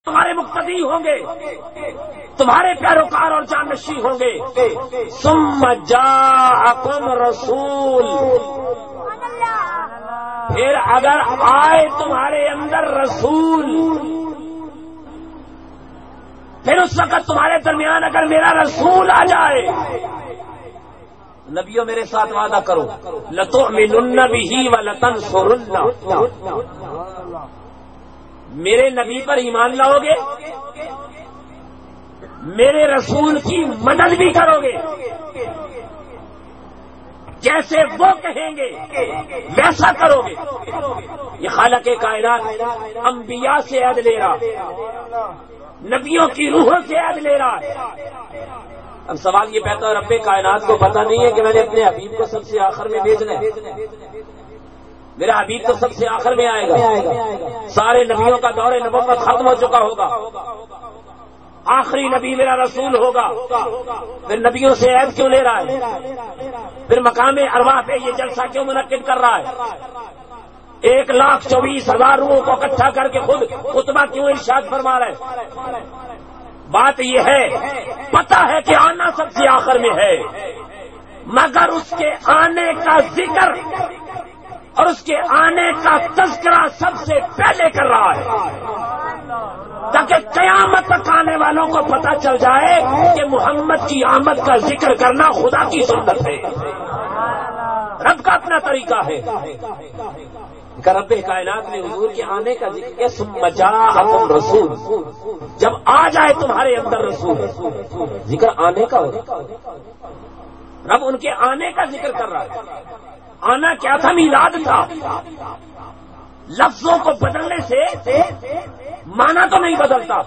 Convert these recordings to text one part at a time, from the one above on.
تمہارے مقتدی ہوں گے، تمہارے پیروکار اور جانشین ہوں گے. ثم جاءکم رسول، پھر اگر آئے تمہارے اندر رسول، پھر اس وقت تمہارے درمیان اگر میرا رسول آ جائے، نبیوں میرے ساتھ وعدہ کرو، لَتُؤْمِنُنَّ بِهِ وَلَتَنْصُرُنَّ، میرے نبی پر ایمان لاؤ گے، میرے رسول کی مدد بھی کرو گے، جیسے وہ کہیں گے ویسا کرو گے. یہ خالق کائنات انبیاء سے عہد لے رہا، نبیوں کی روحوں سے عہد لے رہا ہے. اب سوال یہ پیدا ہے، رب کائنات کو پتہ نہیں ہے کہ میں نے اپنے حبیب کو سب سے آخر میں بھیجنا ہے؟ میرا حبیب تو سب سے آخر میں آئے گا، سارے نبیوں کا دور نبوت ختم ہو چکا ہوگا، آخری نبی میرا رسول ہوگا. پھر نبیوں سے عہد کیوں لے رہا ہے؟ پھر مقام ارواح پہ یہ جلسہ کیوں منعقد کر رہا ہے؟ 1,24,000 روحوں کو اکٹھا کر کے خود خطبہ کیوں ارشاد فرما رہا ہے؟ بات یہ ہے، پتہ ہے کہ آنا سب سے آخر میں ہے، مگر اس کے آنے کا ذکر اور اس کے آنے کا تذکرہ سب سے پہلے کر رہا ہے، تاکہ قیامت تک آنے والوں کو پتہ چل جائے کہ محمد کی آمد کا ذکر کرنا خدا کی سنت ہے، رب کا اپنا طریقہ ہے. رب کائنات نے حضور کے آنے کا ذکر کیا، ثم جاءکم رسول، جب آ جائے تمہارے اندر رسول، ذکر آنے کا ہوگا. رب ان کے آنے کا ذکر کر رہا ہے. آنا کیا تھا؟ میلاد تھا. لفظوں کو بدلنے سے معنی تو نہیں بدلتا.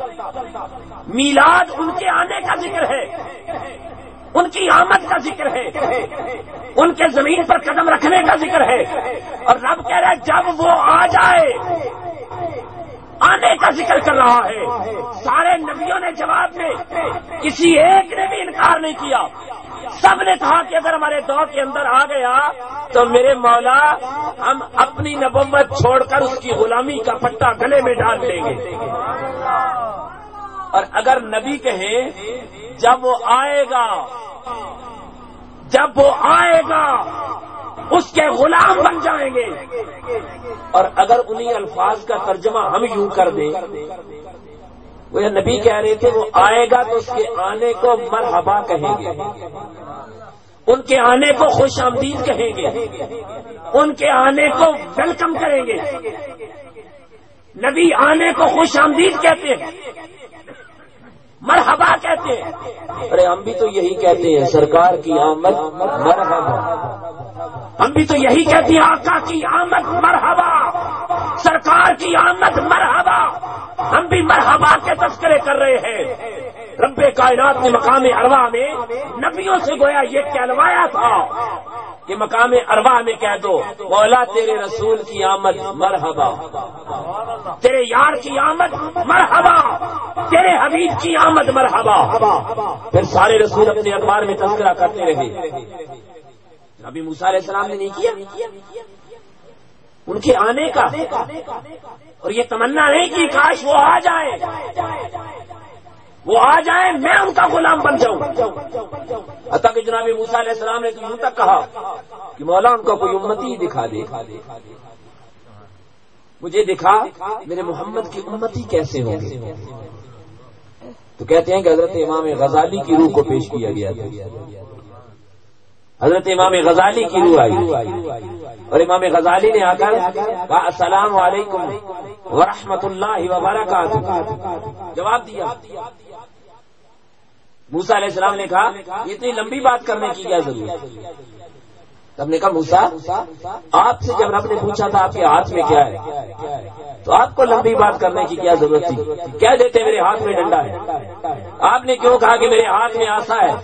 میلاد ان کے آنے کا ذکر ہے، ان کی آمد کا ذکر ہے، ان کے زمین پر قدم رکھنے کا ذکر ہے. اور رب کہہ رہا ہے جب وہ آ جائے، آنے کا ذکر کر رہا ہے. سارے نبیوں نے جواب میں، کسی ایک نے بھی انکار نہیں کیا. سب نے کہا کہ اگر ہمارے دور کے اندر آ گیا تو میرے مولا ہم اپنی نبوت چھوڑ کر اس کی غلامی کا پٹا گلے میں ڈال لیں گے. اور اگر نبی کہیں جب وہ آئے گا، جب وہ آئے گا اس کے غلام بن جائیں گے. اور اگر انہی الفاظ کا ترجمہ ہم یوں کر دیں، وہ نبی کہہ رہے تھے وہ آئے گا تو اس کے آنے کو مرحبا کہیں گے، ان کے آنے کو خوش آمدید کہیں گے، ان کے آنے کو ویلکم کریں گے. نبی آنے کو خوش آمدید کہتے ہیں، مرحبا کہتے ہیں. ارے ہم بھی تو یہی کہتے ہیں، سرکار کی آمد مرحبا. ہم بھی تو یہی کہتے ہیں، آقا کی آمد مرحبا، سرکار کی آمد مرحبا. ہم بھی مرحبا کے تذکرے کر رہے ہیں. رب کائنات نے مقام ارواح میں نبیوں سے گویا یہ کہلوایا تھا کہ مقام ارواح میں کہہ دو مولا تیرے رسول کی آمد مرحبا، تیرے یار کی آمد مرحبا، تیرے حبیب کی آمد مرحبا. پھر سارے رسول اپنے اخبار میں تذکرہ کرتے رہے. ابھی موسیٰ علیہ السلام نے نہیں کیا ان کے آنے کا؟ اور یہ تمنا نہیں کہ کاش وہ آ جائے، وہ آ جائیں میں ان کا غلام بن جاؤں. حتیٰ کہ جناب موسیٰ علیہ السلام نے تو یوں تک کہا کہ مولا ان کو کوئی امتی دکھا دے، مجھے دکھا میرے محمد کی امتی کیسے ہوں گے. تو کہتے ہیں کہ حضرت امام غزالی کی روح کو پیش کیا گیا تھا. حضرت امام غزالی کی روح آئی اور امام غزالی نے آ کر کہا السلام علیکم ورحمۃ اللہ وبرکاتہ. جواب دیا. موسیٰ علیہ السلام نے کہا اتنی لمبی بات کرنے کی کیا ضرورت؟ تب نے کہا موسیٰ آپ سے جب رب نے پوچھا تھا آپ کے ہاتھ میں کیا ہے تو آپ کو لمبی بات کرنے کی کیا ضرورت تھی؟ کہہ دیتے میرے ہاتھ میں ڈنڈا ہے. آپ نے کیوں کہا کہ میرے ہاتھ میں آسا ہے،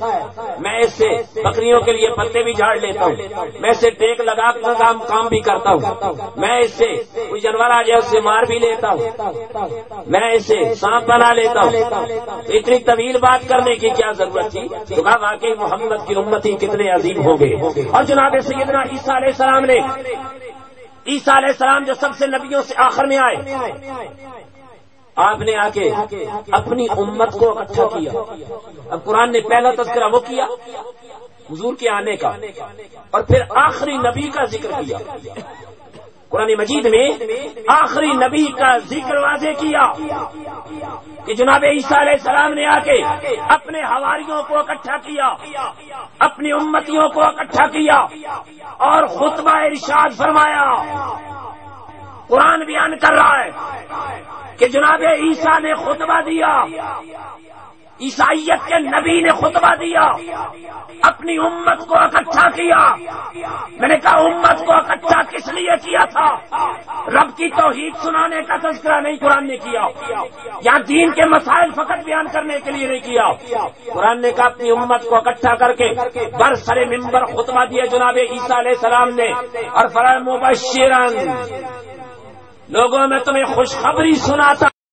میں اس سے بکریوں کے لیے پتے بھی جھاڑ لیتا ہوں، میں اس سے ٹیک لگا کر کام بھی کرتا ہوں، میں اس سے کوئی جانور آ جائے اس سے مار بھی لیتا ہوں، میں اس سے سانپ بنا لیتا ہوں. اتنی طویل بات کرنے کی کیا ضرورت تھی؟ تو کہا واقعی محمد کی امتی کتنے عظیم ہوں گے. اور جناب سیدنا عیسیٰ علیہ السلام نے، عیسیٰ علیہ السلام جو سب سے نبیوں سے آخر میں آئے، آپ نے آ کے اپنی امت کو اکٹھا کیا. اب قرآن نے پہلا تذکرہ وہ کیا حضور کے آنے کا، اور پھر آخری نبی کا ذکر کیا. قرآن مجید میں آخری نبی کا ذکر واضح کیا کہ جناب عیسیٰ علیہ السلام نے آ کے اپنے حواریوں کو اکٹھا کیا، اپنی امتیوں کو اکٹھا کیا اور خطبہ ارشاد فرمایا. قرآن بیان کر رہا ہے کہ جناب عیسیٰ نے خطبہ دیا، عیسائیت کے نبی نے خطبہ دیا، اپنی امت کو اکٹھا کیا. میں نے کہا امت کو اکٹھا کس لیے کیا تھا؟ رب کی توحید سنانے کا تذکرہ نہیں قرآن نے کیا، یا دین کے مسائل فقط بیان کرنے کے لیے نہیں کیا. قرآن نے کہا اپنی امت کو اکٹھا کر کے برسر منبر خطبہ دیا جناب عیسیٰ علیہ السلام نے، اور فرمایا مبشرن، لوگوں میں تمہیں خوشخبری سناتا